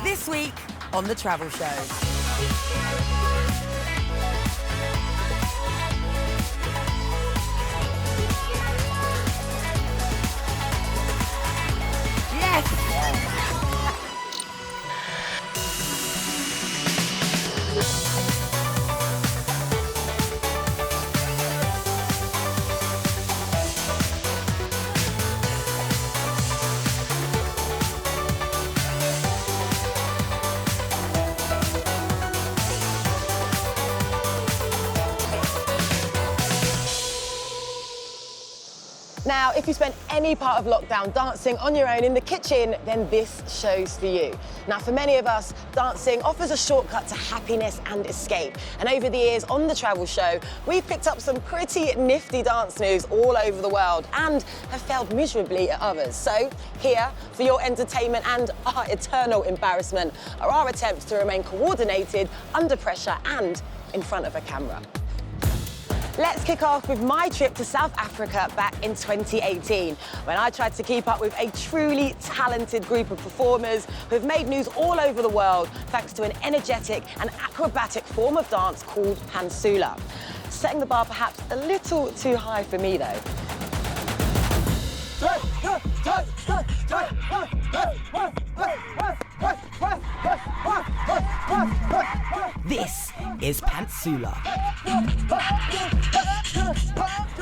This week on The Travel Show. Now, if you spent any part of lockdown dancing on your own in the kitchen, then this show's for you. Now, for many of us, dancing offers a shortcut to happiness and escape. And over the years on The Travel Show, we've picked up some pretty nifty dance moves all over the world and have failed miserably at others. So here, for your entertainment and our eternal embarrassment, are our attempts to remain coordinated, under pressure and in front of a camera. Let's kick off with my trip to South Africa back in 2018, when I tried to keep up with a truly talented group of performers who have made news all over the world thanks to an energetic and acrobatic form of dance called Pantsula. Setting the bar perhaps a little too high for me, though. This is Pantsula.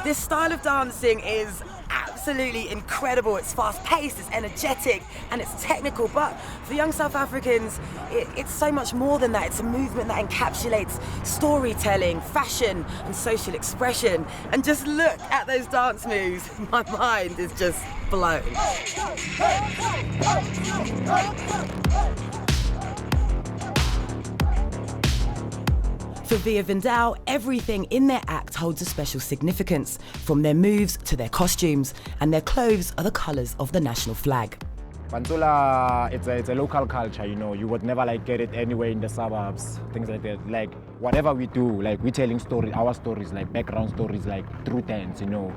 This style of dancing is absolutely incredible. It's fast-paced, it's energetic, and it's technical. But for young South Africans, it's so much more than that. It's a movement that encapsulates storytelling, fashion, and social expression. And just look at those dance moves. My mind is just blown. For Via Vindal, everything in their act holds a special significance, from their moves to their costumes, and their clothes are the colours of the national flag. Pantsula, it's a local culture, you know. You would never get it anywhere in the suburbs, things like that. Whatever we do, we're telling stories, our stories, background stories, through dance, you know.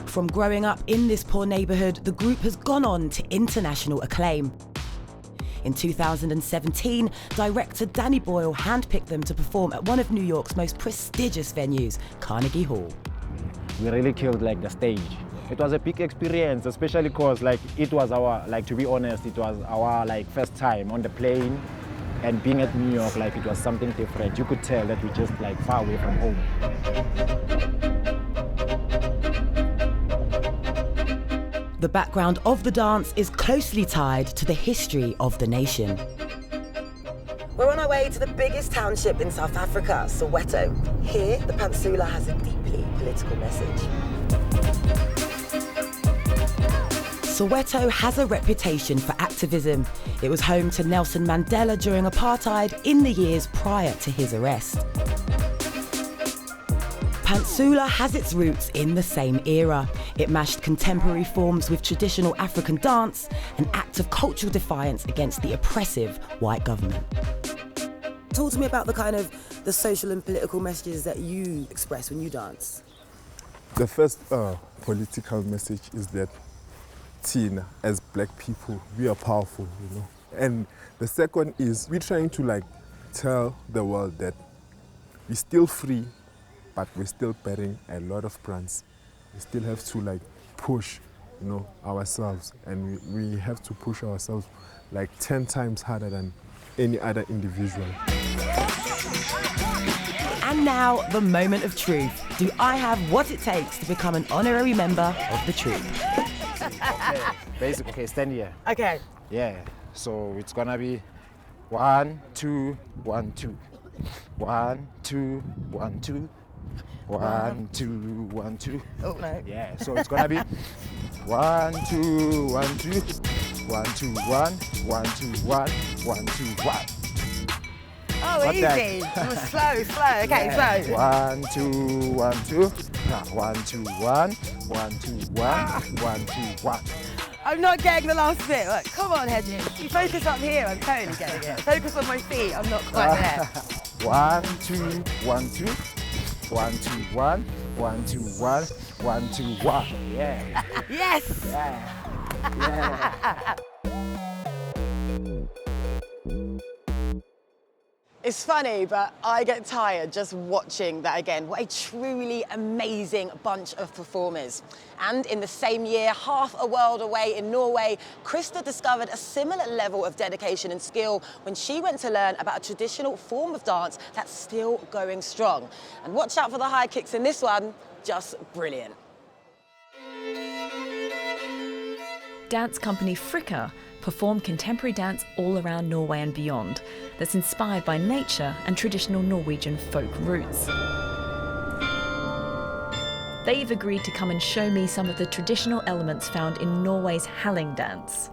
From growing up in this poor neighbourhood, the group has gone on to international acclaim. In 2017, director Danny Boyle handpicked them to perform at one of New York's most prestigious venues, Carnegie Hall. We really killed the stage. It was a big experience, especially because it was our, to be honest, it was our first time on the plane, and being at New York, it was something different. You could tell that we just far away from home. The background of the dance is closely tied to the history of the nation. We're on our way to the biggest township in South Africa, Soweto. Here, the Pantsula has a deeply political message. Soweto has a reputation for activism. It was home to Nelson Mandela during apartheid in the years prior to his arrest. Pantsula has its roots in the same era. It mashed contemporary forms with traditional African dance, an act of cultural defiance against the oppressive white government. Talk to me about the social and political messages that you express when you dance. The first political message is that Tina, as black people, we are powerful, you know. And the second is we're trying to tell the world that we're still free, but we're still bearing a lot of brands. We still have to push, ourselves, and we have to push ourselves 10 times harder than any other individual. And now, the moment of truth. Do I have what it takes to become an honorary member of the troupe? Okay, stand here. Okay. Yeah, so it's gonna be 1, 2, 1, 2. 1, 2, 1, 2. 1, 2, 1, 2. Oh no. Yeah, so it's gonna be 1, 2, 1, 2. 1, 2, 1. 1, 2, 1. 1, 2, 1. Oh, Not easy. that. It was slow. Okay, Yeah. so. 1, 2, 1, 2. 1, 2, 1. 1, 2, 1. 1, 2, 1. I'm not getting the last bit. Look, come on, Hedges. You focus up here, I'm totally getting it. Focus on my feet, I'm not quite there. 1, 2, 1, 2. 1, 2, 1. 1, 2, 1. 1, 2, 1. Yeah. Yes! Yeah. It's funny, but I get tired just watching that again. What a truly amazing bunch of performers. And in the same year, half a world away in Norway, Krista discovered a similar level of dedication and skill when she went to learn about a traditional form of dance that's still going strong. And watch out for the high kicks in this one, just brilliant. Dance company Frikka perform contemporary dance all around Norway and beyond that's inspired by nature and traditional Norwegian folk roots. They've agreed to come and show me some of the traditional elements found in Norway's Halling dance.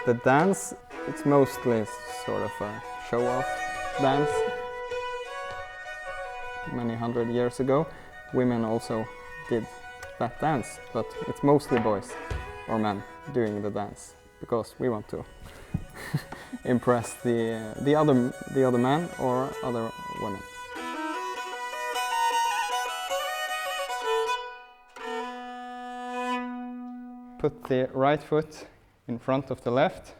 The dance, it's mostly sort of a show-off dance. Many hundred years ago, women also did that dance, but it's mostly boys or men doing the dance because we want to impress the other man or other women. Put the right foot in front of the left,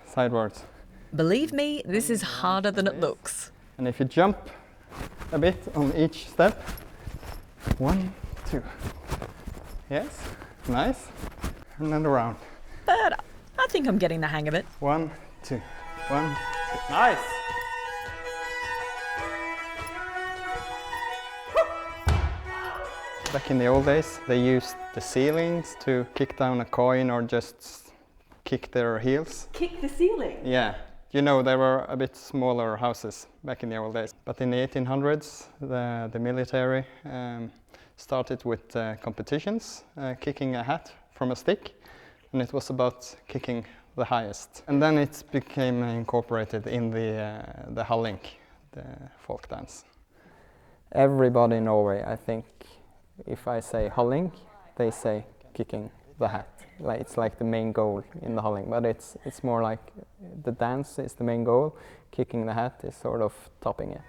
sidewards. Believe me, this is harder than it looks. And if you jump a bit on each step, 1, 2. Yes, nice. And then around. But I think I'm getting the hang of it. 1, 2, 1, 2. Nice! Back in the old days, they used the ceilings to kick down a coin or just kick their heels. Kick the ceiling? Yeah. You know, there were a bit smaller houses back in the old days. But in the 1800s, the military started with competitions, kicking a hat from a stick. And it was about kicking the highest. And then it became incorporated in the Halling, the folk dance. Everybody in Norway, I think, if I say Halling, they say kicking the hat. Like, it's like the main goal in the Halling, but it's more like the dance is the main goal, kicking the hat is sort of topping it.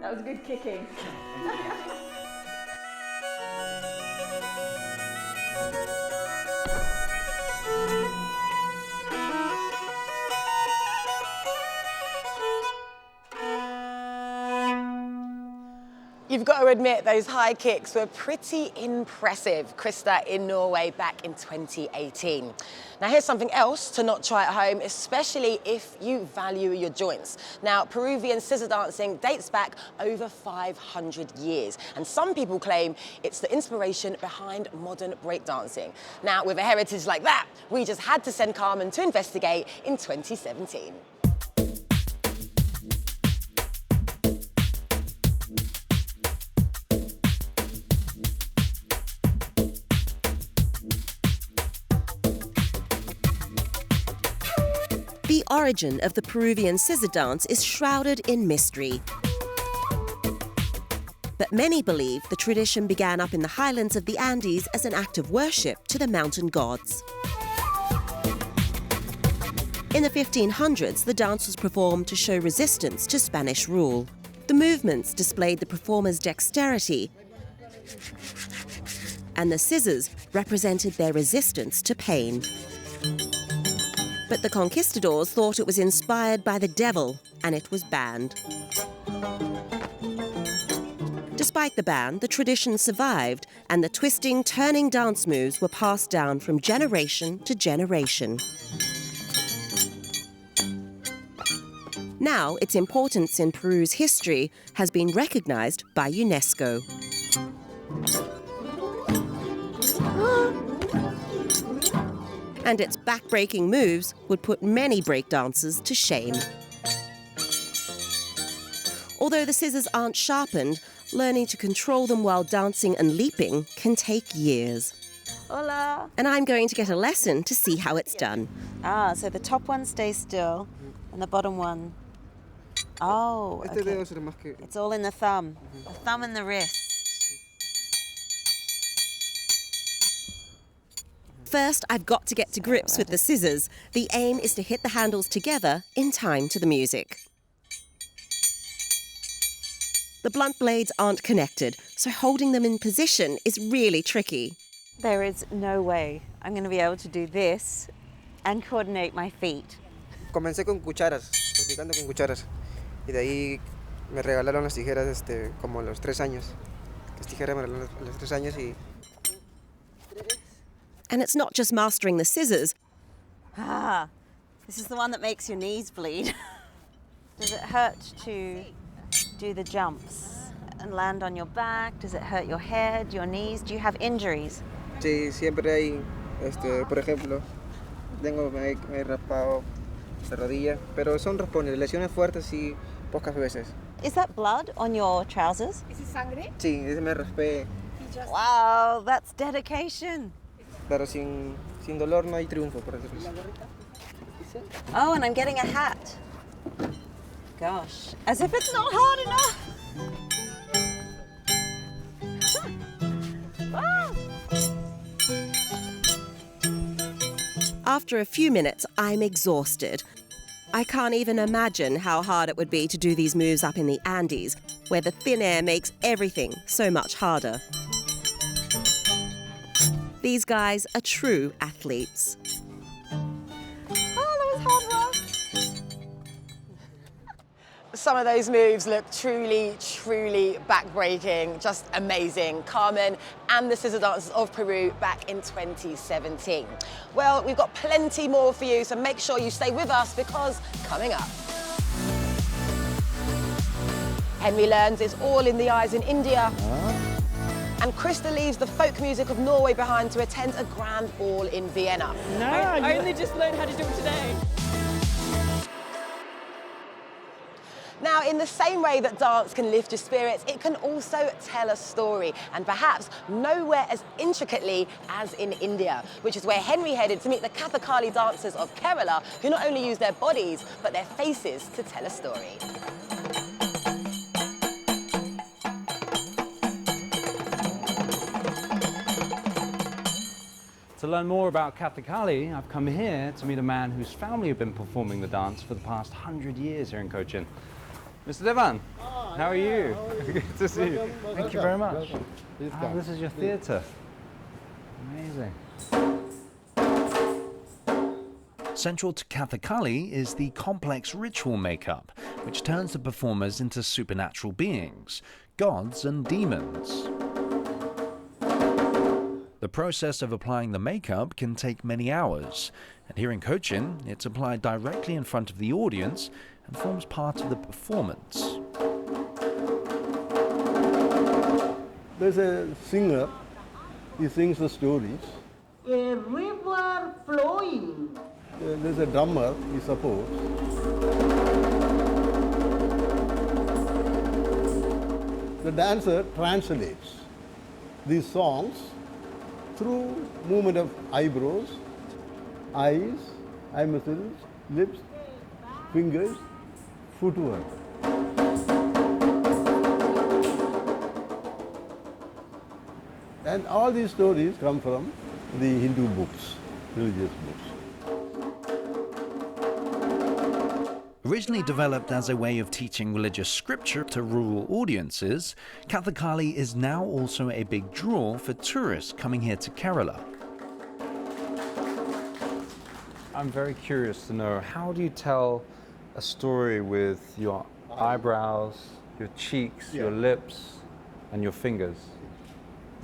That was good kicking. You've got to admit, those high kicks were pretty impressive. Krista in Norway back in 2018. Now here's something else to not try at home, especially if you value your joints. Now, Peruvian scissor dancing dates back over 500 years, and some people claim it's the inspiration behind modern breakdancing. Now, with a heritage like that, we just had to send Carmen to investigate in 2017. The origin of the Peruvian scissor dance is shrouded in mystery. But many believe the tradition began up in the highlands of the Andes as an act of worship to the mountain gods. In the 1500s, the dance was performed to show resistance to Spanish rule. The movements displayed the performer's dexterity, and the scissors represented their resistance to pain. But the conquistadors thought it was inspired by the devil, and it was banned. Despite the ban, the tradition survived, and the twisting, turning dance moves were passed down from generation to generation. Now, its importance in Peru's history has been recognized by UNESCO. And its back-breaking moves would put many breakdancers to shame. Although the scissors aren't sharpened, learning to control them while dancing and leaping can take years. Hola. And I'm going to get a lesson to see how it's done. So the top one stays still and the bottom one... Oh, okay. It's all in the thumb. The thumb and the wrist. First, I've got to get to grips with the scissors. The aim is to hit the handles together in time to the music. The blunt blades aren't connected, so holding them in position is really tricky. There is no way I'm going to be able to do this and coordinate my feet. Comencé con cucharas, practicando con cucharas. Y de ahí me regalaron las tijeras como a los 3 años. Las tijeras me regalaron a los 3 años y... And it's not just mastering the scissors. This is the one that makes your knees bleed. Does it hurt to do the jumps and land on your back? Does it hurt your head, your knees? Do you have injuries? Sí, siempre hay, por ejemplo, me he raspado la rodilla, pero son raspones, lesiones fuertes y pocas veces. Is that blood on your trousers? ¿Es sangre? Sí, me raspé. Wow, that's dedication. Pero sin dolor no hay triunfo, por decirlo. Oh, and I'm getting a hat. Gosh, as if it's not hard enough. After a few minutes, I'm exhausted. I can't even imagine how hard it would be to do these moves up in the Andes, where the thin air makes everything so much harder. These guys are true athletes. Oh, that was hard work. Some of those moves look truly, truly back-breaking, just amazing. Carmen and the Scissor Dancers of Peru back in 2017. Well, we've got plenty more for you, so make sure you stay with us because coming up, Henry learns it's all in the eyes in India. And Krista leaves the folk music of Norway behind to attend a grand ball in Vienna. I only just learned how to do it today. Now, in the same way that dance can lift your spirits, it can also tell a story, and perhaps nowhere as intricately as in India, which is where Henry headed to meet the Kathakali dancers of Kerala, who not only use their bodies, but their faces to tell a story. To learn more about Kathakali, I've come here to meet a man whose family have been performing the dance for the past 100 years here in Cochin. Mr. Devan, how are you? Good to see you. Thank you very much. This is your theatre. Amazing. Central to Kathakali is the complex ritual makeup, which turns the performers into supernatural beings, gods and demons. The process of applying the makeup can take many hours, and here in Cochin, it's applied directly in front of the audience and forms part of the performance. There's a singer, he sings the stories. A river flowing. There's a drummer, we suppose. The dancer translates these songs through movement of eyebrows, eyes, eye muscles, lips, fingers, footwork. And all these stories come from the Hindu books, religious books. Originally developed as a way of teaching religious scripture to rural audiences, Kathakali is now also a big draw for tourists coming here to Kerala. I'm very curious to know, how do you tell a story with your eyebrows, your cheeks, your lips, and your fingers?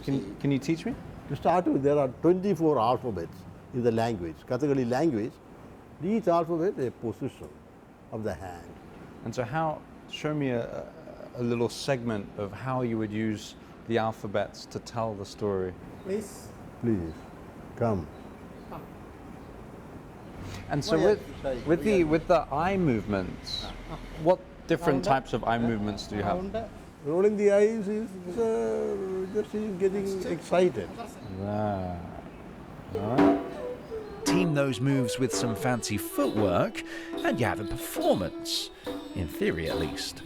Can you teach me? To start with, there are 24 alphabets in the language, Kathakali language. Each alphabet is a position of the hand. And so show me a little segment of how you would use the alphabets to tell the story. Please. Please, come. And so with the eye movements, what different types of eye movements do you have? Rolling the eyes is just getting excited. Team those moves with some fancy footwork, and you have a performance, in theory at least.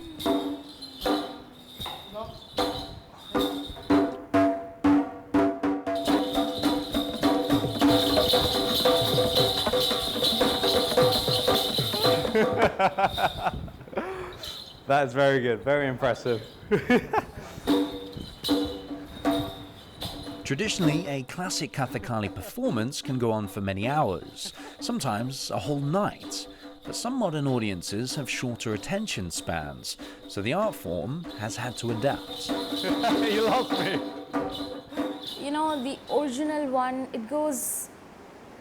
That's very good, very impressive. Traditionally, a classic Kathakali performance can go on for many hours, sometimes a whole night. But some modern audiences have shorter attention spans, so the art form has had to adapt. You lost me. You know, the original one, it goes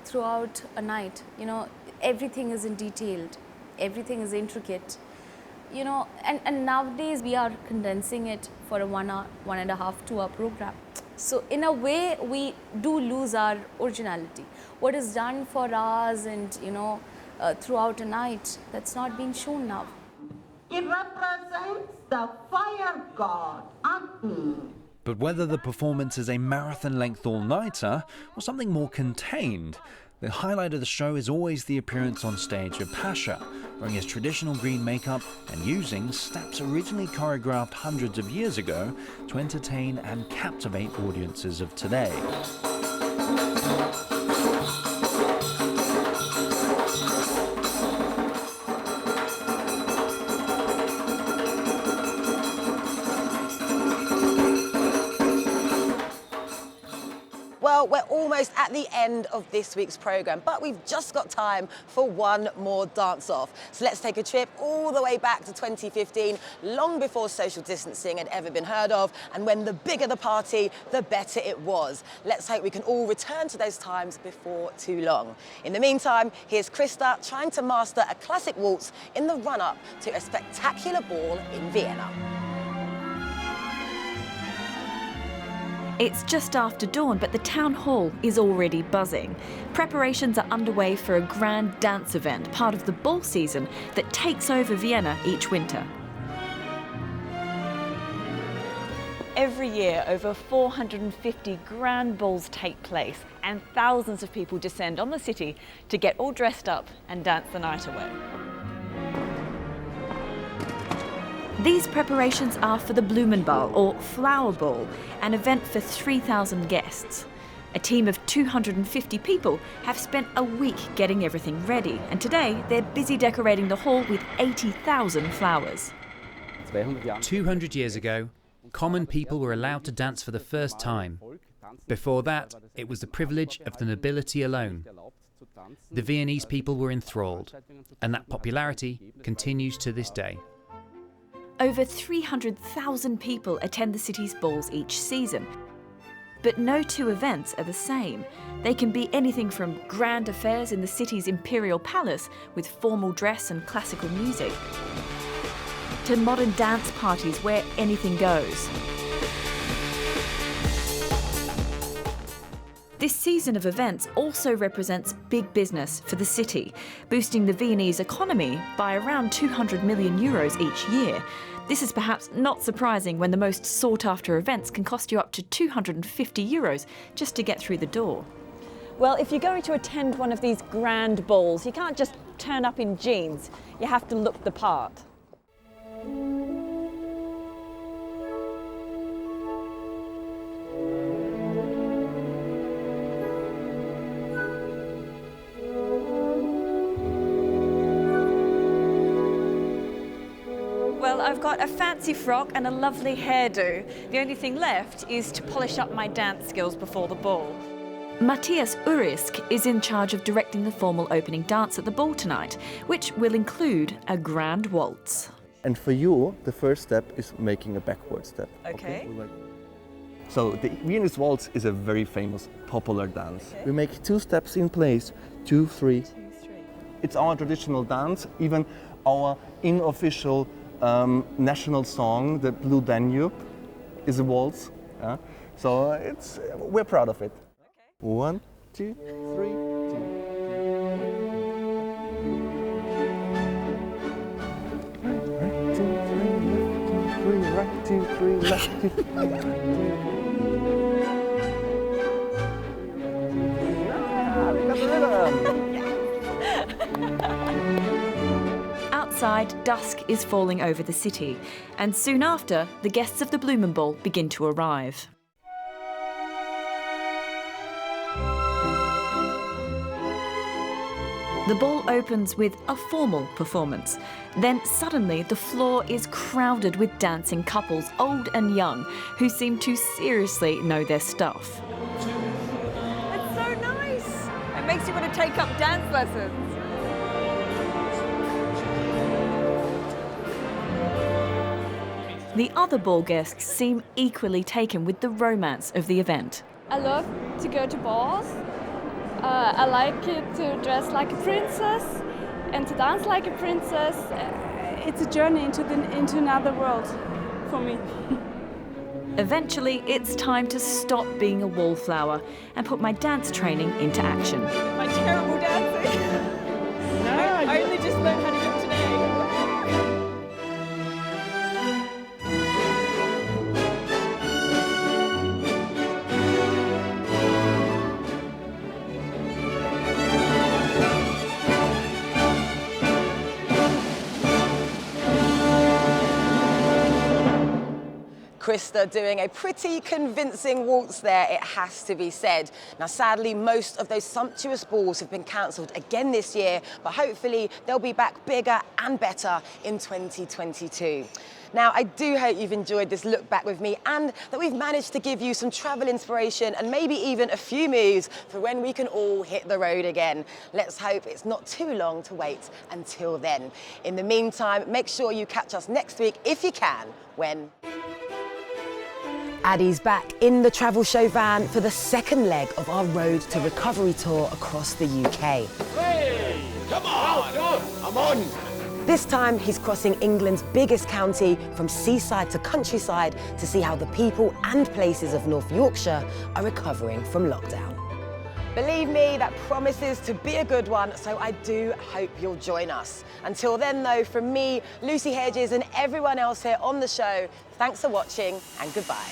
throughout a night. You know, everything is detailed, everything is intricate. You know, and nowadays we are condensing it for a 1 hour, 1.5, 2 hour program. So in a way, we do lose our originality. What is done for hours and, you know, throughout a night, that's not being shown now. It represents the fire god, Agni. But whether the performance is a marathon-length all-nighter or something more contained, the highlight of the show is always the appearance on stage of Pasha, wearing his traditional green makeup and using steps originally choreographed hundreds of years ago to entertain and captivate audiences of today. Well, we're almost at the end of this week's programme, but we've just got time for one more dance-off. So let's take a trip all the way back to 2015, long before social distancing had ever been heard of, and when the bigger the party, the better it was. Let's hope we can all return to those times before too long. In the meantime, here's Krista trying to master a classic waltz in the run-up to a spectacular ball in Vienna. It's just after dawn, but the town hall is already buzzing. Preparations are underway for a grand dance event, part of the ball season that takes over Vienna each winter. Every year, over 450 grand balls take place, and thousands of people descend on the city to get all dressed up and dance the night away. These preparations are for the Blumenball, or Flower Ball, an event for 3,000 guests. A team of 250 people have spent a week getting everything ready, and today they're busy decorating the hall with 80,000 flowers. 200 years ago, common people were allowed to dance for the first time. Before that, it was the privilege of the nobility alone. The Viennese people were enthralled, and that popularity continues to this day. Over 300,000 people attend the city's balls each season. But no two events are the same. They can be anything from grand affairs in the city's imperial palace with formal dress and classical music, to modern dance parties where anything goes. This season of events also represents big business for the city, boosting the Viennese economy by around 200 million euros each year. This is perhaps not surprising when the most sought-after events can cost you up to 250 euros just to get through the door. Well, if you're going to attend one of these grand balls, you can't just turn up in jeans. You have to look the part. Well, I've got a fancy frock and a lovely hairdo. The only thing left is to polish up my dance skills before the ball. Matthias Urisk is in charge of directing the formal opening dance at the ball tonight, which will include a grand waltz. And for you, the first step is making a backward step. Okay. So the Viennese waltz is a very famous, popular dance. Okay. We make 2 steps in place, 2, 3. It's our traditional dance, even our unofficial national song, the Blue Danube, is a waltz. Yeah? So we're proud of it. Okay. 1, 2, 3, 2. 2, 3, left. Outside, dusk is falling over the city, and soon after, the guests of the Blumenball begin to arrive. The ball opens with a formal performance. Then suddenly the floor is crowded with dancing couples, old and young, who seem to seriously know their stuff. It's so nice. It makes you want to take up dance lessons. The other ball guests seem equally taken with the romance of the event. I love to go to balls. I like it to dress like a princess and to dance like a princess. It's a journey into another world for me. Eventually, it's time to stop being a wallflower and put my dance training into action. My terrible dancing. I only just learned how to do it today. Krista doing a pretty convincing waltz there, it has to be said. Now, sadly, most of those sumptuous balls have been cancelled again this year, but hopefully they'll be back bigger and better in 2022. Now, I do hope you've enjoyed this look back with me and that we've managed to give you some travel inspiration and maybe even a few moves for when we can all hit the road again. Let's hope it's not too long to wait until then. In the meantime, make sure you catch us next week if you can, when Addie's back in the travel show van for the second leg of our Road to Recovery tour across the UK. Hey, come on! I'm on! This time he's crossing England's biggest county from seaside to countryside to see how the people and places of North Yorkshire are recovering from lockdown. Believe me, that promises to be a good one, so I do hope you'll join us. Until then though, from me, Lucy Hedges and everyone else here on the show, thanks for watching and goodbye.